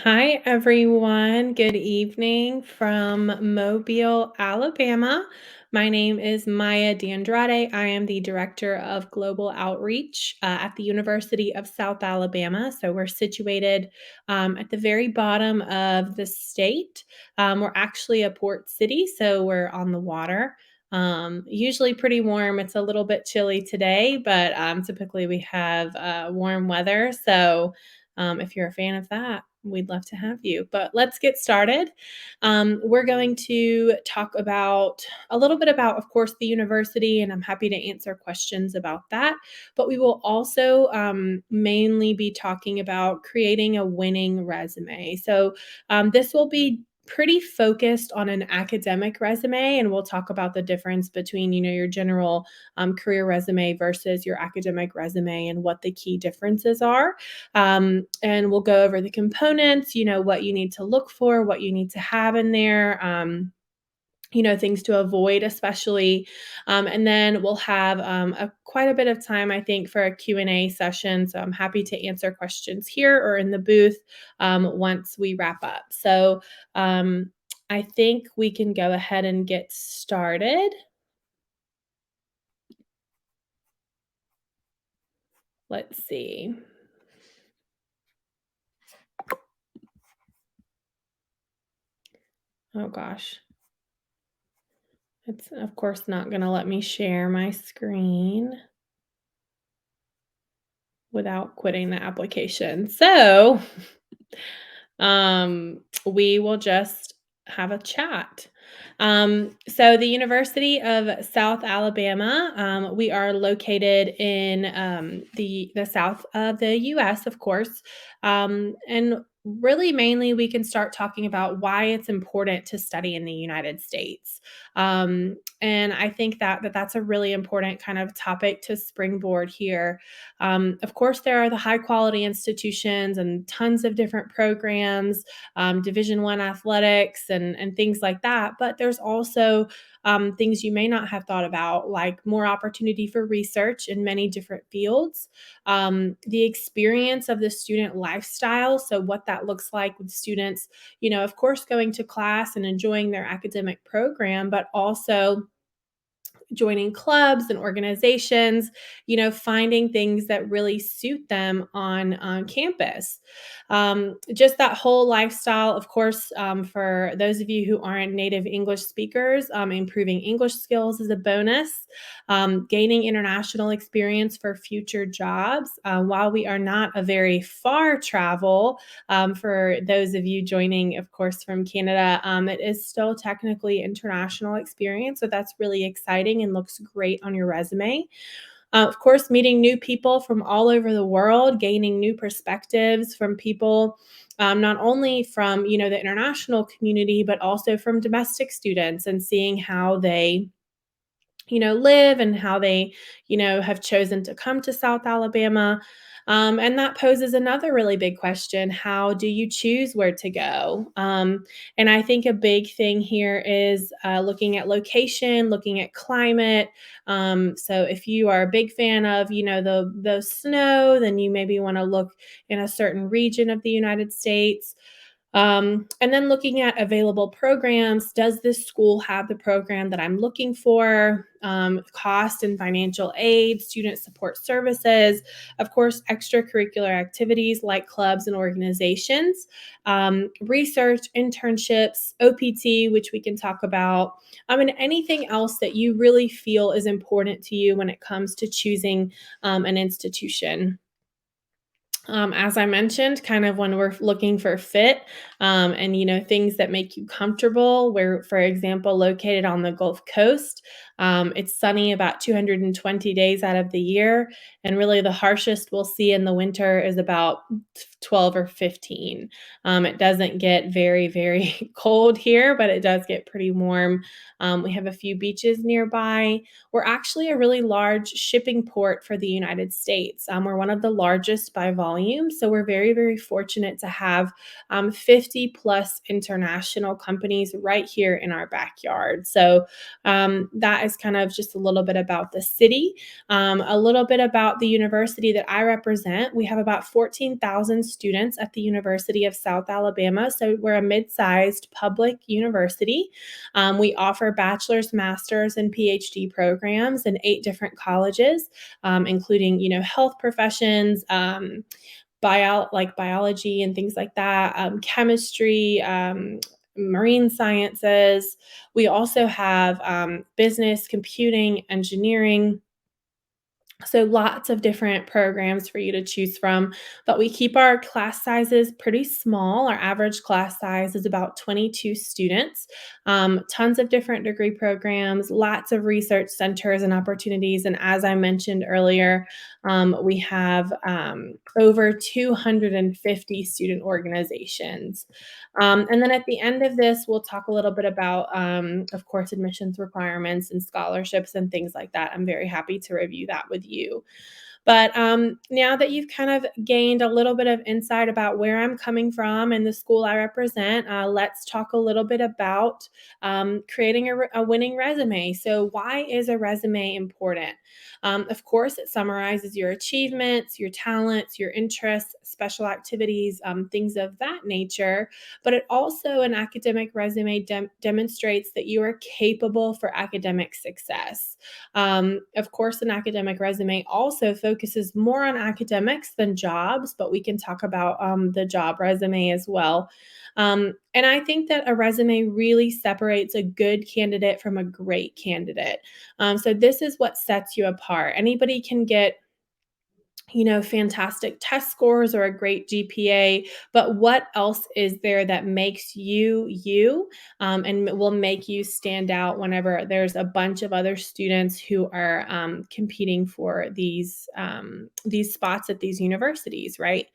Hi, everyone. Good evening from Mobile, Alabama. My name is Maya D'Andrade. I am the Director of Global Outreach at the University of South Alabama. So we're situated at the very bottom of the state. We're actually a port city, so we're on the water. Usually pretty warm. It's a little bit chilly today, but typically we have warm weather. So if you're a fan of that, we'd love to have you. But let's get started. We're going to talk about a little bit about, of course, the university, and I'm happy to answer questions about that. But we will also mainly be talking about creating a winning resume. So this will be pretty focused on an academic resume, and we'll talk about the difference between your general career resume versus your academic resume and what the key differences are. And we'll go over the components, what you need to look for, what you need to have in there. Things to avoid, especially. And then we'll have quite a bit of time, I think, for a Q&A session. So I'm happy to answer questions here or in the booth once we wrap up. So I think we can go ahead and get started. Let's see. Oh gosh. It's, of course, not going to let me share my screen without quitting the application. So, we will just have a chat. So the University of South Alabama, we are located in the south of the U.S., of course, and really mainly we can start talking about why it's important to study in the United States. And I think that's a really important kind of topic to springboard here. Of course, there are the high quality institutions and tons of different programs, Division One athletics, and things like that. But there's also things you may not have thought about, like more opportunity for research in many different fields, the experience of the student lifestyle. So what that looks like with students, of course, going to class and enjoying their academic program, but also joining clubs and organizations, finding things that really suit them on campus. Just that whole lifestyle, of course, for those of you who aren't native English speakers, improving English skills is a bonus. Gaining international experience for future jobs. While we are not a very far travel, for those of you joining, of course, from Canada, it is still technically international experience. So that's really exciting and looks great on your resume. Of course, meeting new people from all over the world, gaining new perspectives from people, not only from the international community, but also from domestic students, and seeing how they live and how they, have chosen to come to South Alabama. And that poses another really big question. How do you choose where to go? And I think a big thing here is looking at location, looking at climate. So if you are a big fan of, the snow, then you maybe want to look in a certain region of the United States. And then looking at available programs. Does this school have the program that I'm looking for? Cost and financial aid, student support services, of course, extracurricular activities like clubs and organizations, research, internships, OPT, which we can talk about, and anything else that you really feel is important to you when it comes to choosing an institution. As I mentioned, kind of when we're looking for fit, and things that make you comfortable. We're, for example, located on the Gulf Coast. It's sunny about 220 days out of the year, and really the harshest we'll see in the winter is about 12 or 15. It doesn't get very, very cold here, but it does get pretty warm. We have a few beaches nearby. We're actually a really large shipping port for the United States. We're one of the largest by volume. So we're very, very fortunate to have 50 plus international companies right here in our backyard. So that that is kind of just a little bit about the city, a little bit about the university that I represent. We have about 14,000 students at the University of South Alabama. So we're a mid-sized public university. We offer bachelor's, master's, and PhD programs in 8 different colleges, including, health professions, like biology and things like that, chemistry, marine sciences. We also have business, computing, engineering. So lots of different programs for you to choose from, but we keep our class sizes pretty small. Our average class size is about 22 students. Tons of different degree programs, lots of research centers and opportunities. And as I mentioned earlier, we have over 250 student organizations. And then at the end of this, we'll talk a little bit about, of course, admissions requirements and scholarships and things like that. I'm very happy to review that with you. But now that you've kind of gained a little bit of insight about where I'm coming from and the school I represent, let's talk a little bit about creating a winning resume. So, why is a resume important? Of course, it summarizes your achievements, your talents, your interests, special activities, things of that nature. But it also, an academic resume demonstrates that you are capable for academic success. Of course, an academic resume also focuses more on academics than jobs, but we can talk about the job resume as well. And I think that a resume really separates a good candidate from a great candidate. So this is what sets you apart. Anybody can get fantastic test scores or a great GPA, but what else is there that makes you you, and will make you stand out whenever there's a bunch of other students who are competing for these spots at these universities, right?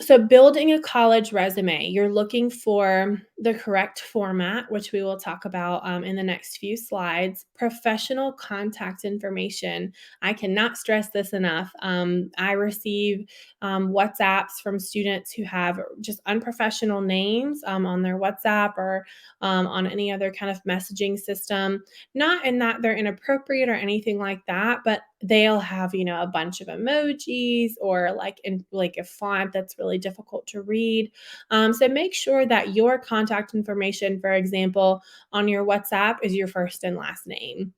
So building a college resume, you're looking for the correct format, which we will talk about in the next few slides. Professional contact information. I cannot stress this enough. I receive WhatsApps from students who have just unprofessional names on their WhatsApp or on any other kind of messaging system. Not in that they're inappropriate or anything like that, but they'll have a bunch of emojis or like a font that's really difficult to read. So make sure that your contact information, for example, on your WhatsApp is your first and last name.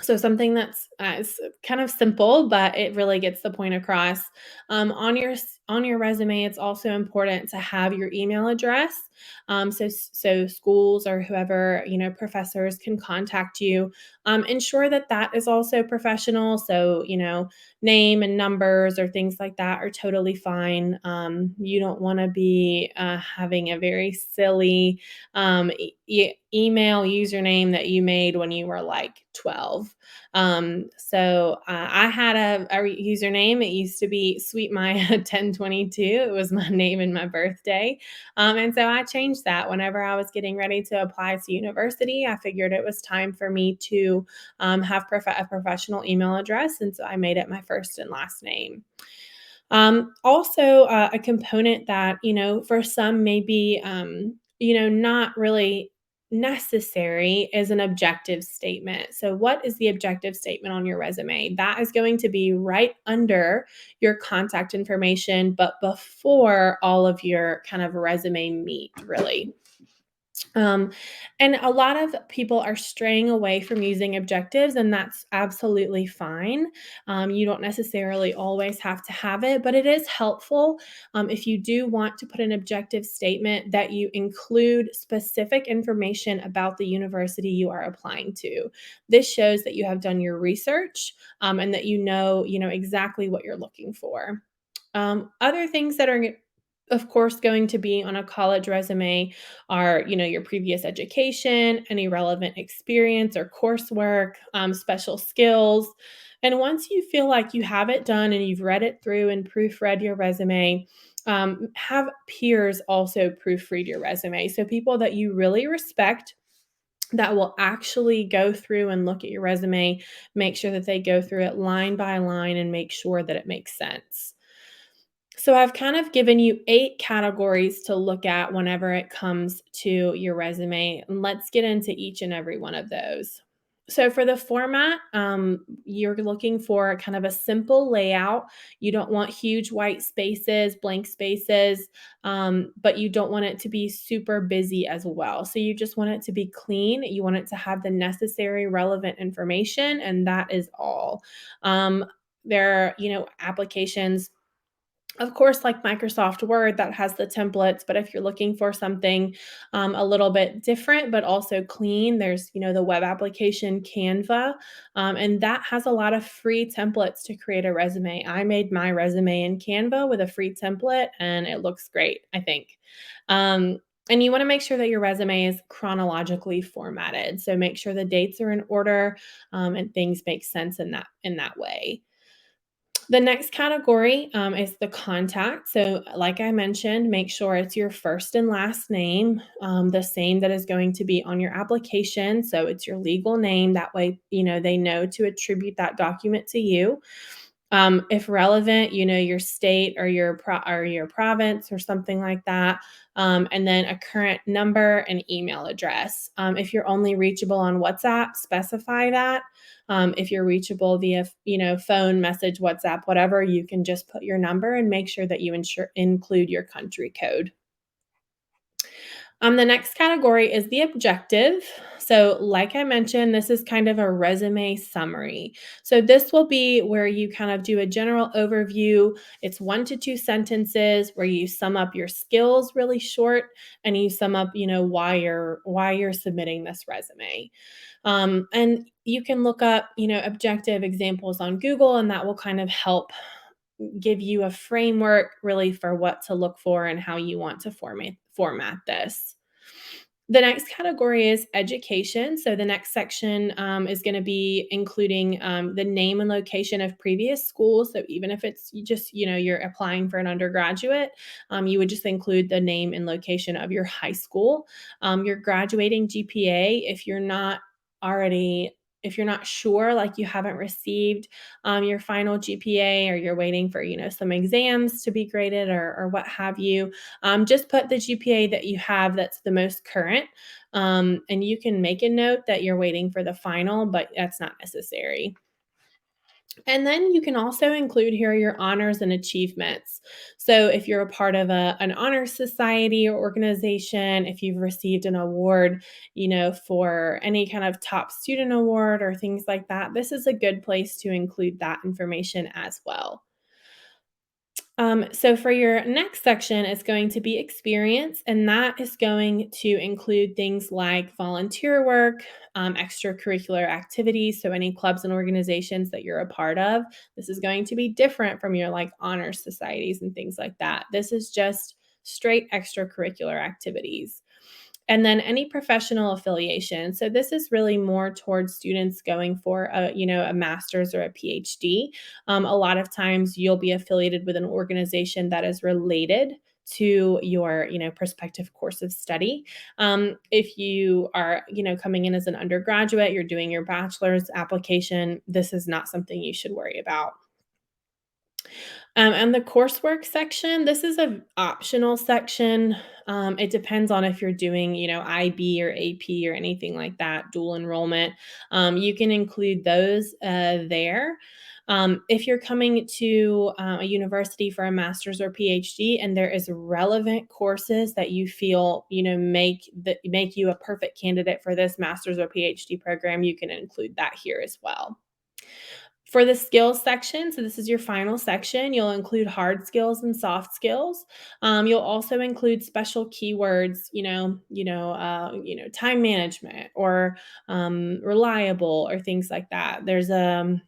So something that's is kind of simple, but it really gets the point across. On your resume, it's also important to have your email address, so schools or whoever professors can contact you. Ensure that that is also professional. So name and numbers or things like that are totally fine. You don't want to be having a very silly email username that you made when you were like 12. I had a username. It used to be Sweet Maya 1022. It was my name and my birthday. And so I changed that whenever I was getting ready to apply to university. I figured it was time for me to have a professional email address. And so I made it my first and last name. Also, a component that, for some may be, not really necessary is an objective statement. So, what is the objective statement on your resume? That is going to be right under your contact information, but before all of your kind of resume meat, really. Um, and a lot of people are straying away from using objectives, and that's absolutely fine. You don't necessarily always have to have it, but it is helpful if you do want to put an objective statement that you include specific information about the university you are applying to. This shows that you have done your research and that you know exactly what you're looking for. Other things that are of course going to be on a college resume are your previous education, any relevant experience or coursework, special skills. And once you feel like you have it done and you've read it through and proofread your resume, have peers also proofread your resume. So people that you really respect that will actually go through and look at your resume, make sure that they go through it line by line and make sure that it makes sense. So I've kind of given you 8 categories to look at whenever it comes to your resume, and let's get into each and every one of those. So for the format, you're looking for kind of a simple layout. You don't want huge white spaces, blank spaces, but you don't want it to be super busy as well. So you just want it to be clean. You want it to have the necessary relevant information, and that is all. There are, applications, of course, like Microsoft Word that has the templates, but if you're looking for something a little bit different, but also clean, there's, the web application Canva, and that has a lot of free templates to create a resume. I made my resume in Canva with a free template, and it looks great, I think. And you want to make sure that your resume is chronologically formatted. So make sure the dates are in order, and things make sense in that way. The next category is the contact. So, like I mentioned, make sure it's your first and last name, the same that is going to be on your application. So, it's your legal name. That way, they know to attribute that document to you. If relevant, your state or your province or something like that, and then a current number and email address. If you're only reachable on WhatsApp, specify that. If you're reachable via phone, message, WhatsApp, whatever, you can just put your number and make sure that you include your country code. The next category is the objective. So, like I mentioned, this is kind of a resume summary. So, this will be where you kind of do a general overview. It's 1 to 2 sentences where you sum up your skills really short, and you sum up, why you're submitting this resume. And you can look up, objective examples on Google, and that will kind of help give you a framework really for what to look for and how you want to format this. The next category is education. So the next section is going to be including the name and location of previous schools. So even if it's just you're applying for an undergraduate, you would just include the name and location of your high school, your graduating GPA. Already if you're not sure, like you haven't received your final GPA, or you're waiting for some exams to be graded, or what have you, just put the GPA that you have that's the most current. And you can make a note that you're waiting for the final, but that's not necessary. And then you can also include here your honors and achievements. So if you're a part of an honor society or organization, if you've received an award, for any kind of top student award or things like that, this is a good place to include that information as well. So for your next section, it's going to be experience, and that is going to include things like volunteer work, extracurricular activities. So any clubs and organizations that you're a part of. This is going to be different from your like honor societies and things like that. This is just straight extracurricular activities. And then any professional affiliation. So this is really more towards students going for a master's or a PhD. A lot of times you'll be affiliated with an organization that is related to your prospective course of study. If you are coming in as an undergraduate, you're doing your bachelor's application, this is not something you should worry about. And the coursework section, this is a optional section. It depends on if you're doing, IB or AP or anything like that, dual enrollment. You can include those there. If you're coming to a university for a master's or PhD, and there is relevant courses that you feel, make you a perfect candidate for this master's or PhD program, you can include that here as well. For the skills section, so this is your final section, you'll include hard skills and soft skills. You'll also include special keywords, time management, or reliable, or things like that. There's a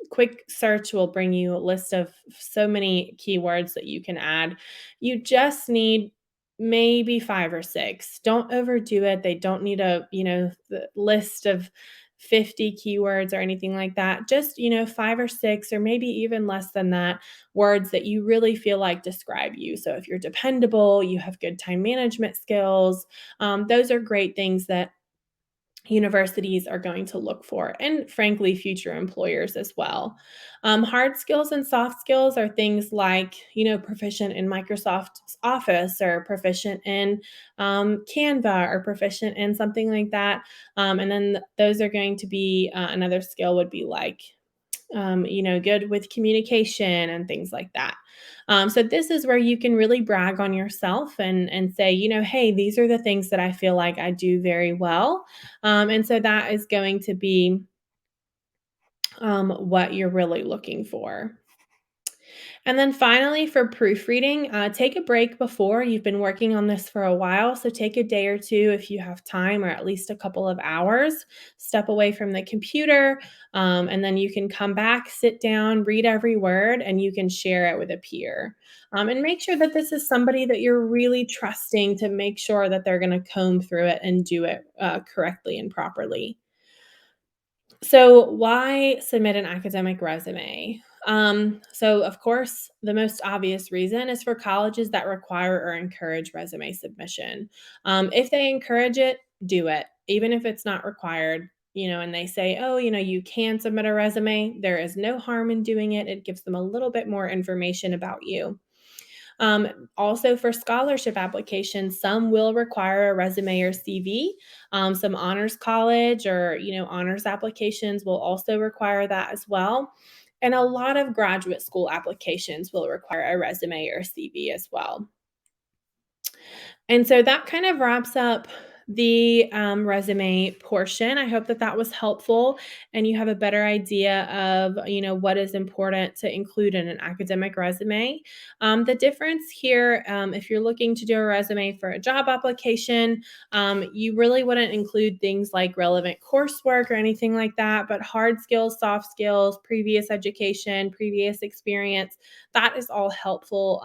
quick search will bring you a list of so many keywords that you can add. You just need maybe 5 or 6. Don't overdo it. They don't need the list of 50 keywords or anything like that. Just, 5 or 6, or maybe even less than that, words that you really feel like describe you. So if you're dependable, you have good time management skills, those are great things that universities are going to look for, and frankly, future employers as well. Hard skills and soft skills are things like, proficient in Microsoft Office or proficient in Canva or proficient in something like that. And then those are going to be another skill would be like good with communication and things like that. So this is where you can really brag on yourself and say, hey, these are the things that I feel like I do very well. And so that is going to be what you're really looking for. And then finally, for proofreading, take a break before. You've been working on this for a while, so take a day or two if you have time, or at least a couple of hours. Step away from the computer, and then you can come back, sit down, read every word, and you can share it with a peer. And make sure that this is somebody that you're really trusting to make sure that they're going to comb through it and do it correctly and properly. So, why submit an academic resume? So, of course, the most obvious reason is for colleges that require or encourage resume submission. If they encourage it, do it, even if it's not required. And they say, oh, you can submit a resume. There is no harm in doing it. It gives them a little bit more information about you. Also, for scholarship applications, some will require a resume or CV. Some honors college or honors applications will also require that as well. And a lot of graduate school applications will require a resume or CV as well. And so that kind of wraps up the resume portion. I hope that that was helpful and you have a better idea of, what is important to include in an academic resume. The difference here, if you're looking to do a resume for a job application, you really wouldn't include things like relevant coursework or anything like that, but hard skills, soft skills, previous education, previous experience, that is all helpful.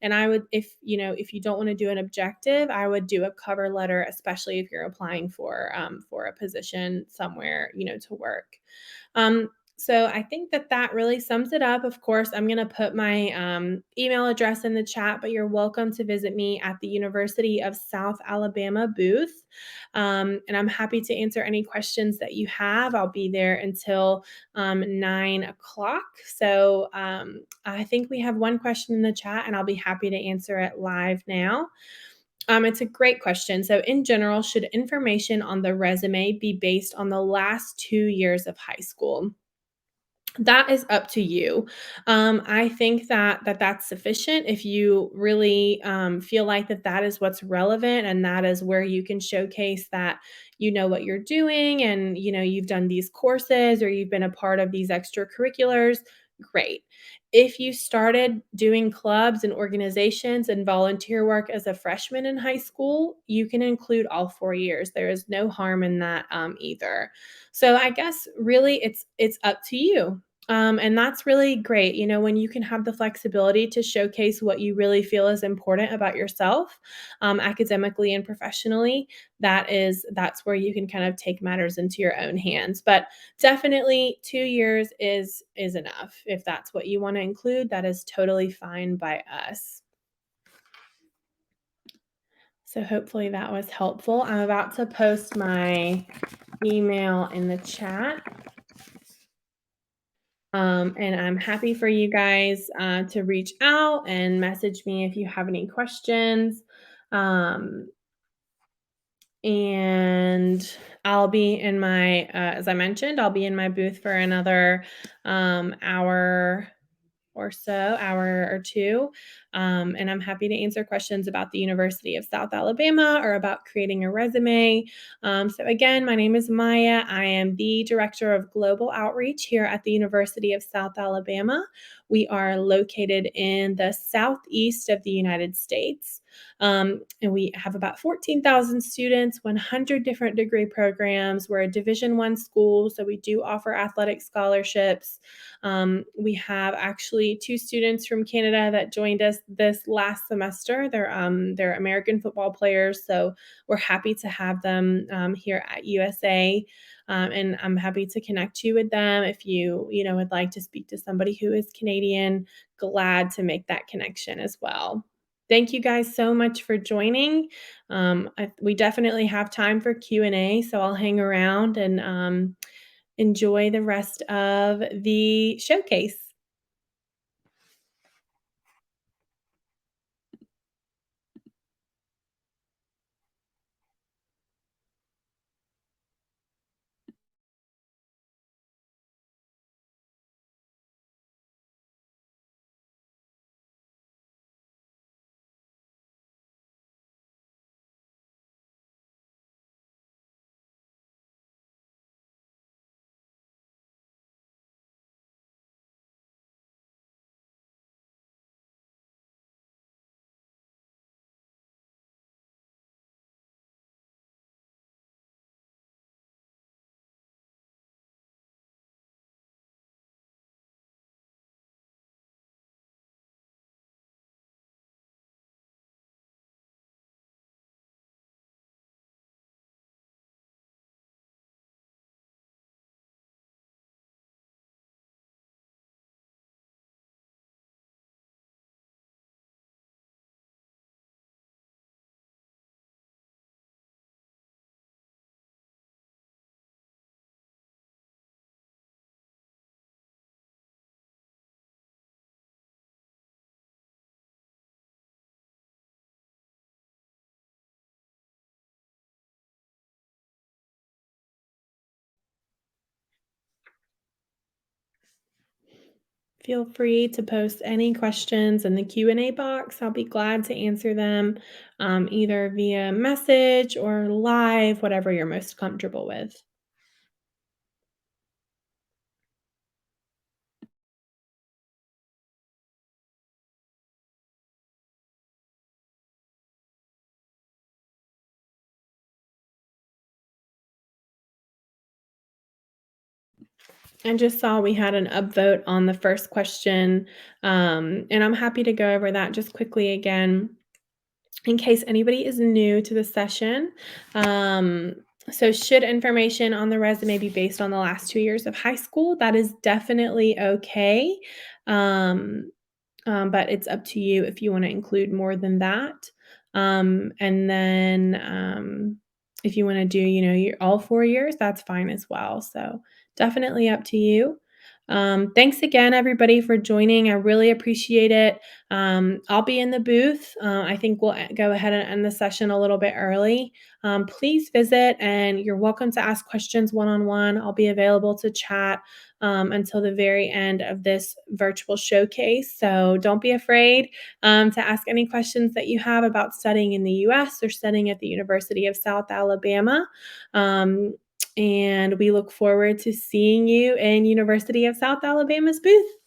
And I would, if you don't want to do an objective, I would do a cover letter, especially if you're applying for a position somewhere, to work. So I think that that really sums it up. Of course, I'm going to put my email address in the chat, but you're welcome to visit me at the University of South Alabama booth. And I'm happy to answer any questions that you have. I'll be there until 9 o'clock. So I think we have one question in the chat, and I'll be happy to answer it live now. It's a great question. So, in general, should information on the resume be based on the last 2 years of high school? That is up to you. I think that that's sufficient if you really feel like that is what's relevant and that is where you can showcase that you know what you're doing and you've done these courses or you've been a part of these extracurriculars. Great. If you started doing clubs and organizations and volunteer work as a freshman in high school, you can include all 4 years. There is no harm in that either. So I guess really it's up to you. And that's really great, when you can have the flexibility to showcase what you really feel is important about yourself, academically and professionally. That's where you can kind of take matters into your own hands. But definitely 2 years is enough. If that's what you want to include, that is totally fine by us. So hopefully that was helpful. I'm about to post my email in the chat. And I'm happy for you guys to reach out and message me if you have any questions. Um, and I'll be in my, as I mentioned, I'll be in my booth for another hour or so, hour or two. And I'm happy to answer questions about the University of South Alabama or about creating a resume. So, again, my name is Maya. I am the Director of Global Outreach here at the University of South Alabama. We are located in the southeast of the United States. And we have about 14,000 students, 100 different degree programs. We're a Division I school, so we do offer athletic scholarships. We have actually two students from Canada that joined us this last semester. They're American football players, so we're happy to have them here at USA. And I'm happy to connect you with them if you would like to speak to somebody who is Canadian. Glad to make that connection as well. Thank you guys so much for joining. We definitely have time for Q&A, so I'll hang around and enjoy the rest of the showcase. Feel free to post any questions in the Q&A box. I'll be glad to answer them either via message or live, whatever you're most comfortable with. I just saw we had an upvote on the first question, and I'm happy to go over that just quickly again in case anybody is new to the session. So should information on the resume be based on the last 2 years of high school? That is definitely okay. Um, but it's up to you if you wanna include more than that. And then, if you wanna do, your all 4 years, that's fine as well. So, definitely up to you. Thanks again, everybody, for joining. I really appreciate it. I'll be in the booth. I think we'll go ahead and end the session a little bit early. Please visit, and you're welcome to ask questions one-on-one. I'll be available to chat until the very end of this virtual showcase. So don't be afraid to ask any questions that you have about studying in the US or studying at the University of South Alabama. Um, and we look forward to seeing you in University of South Alabama's booth.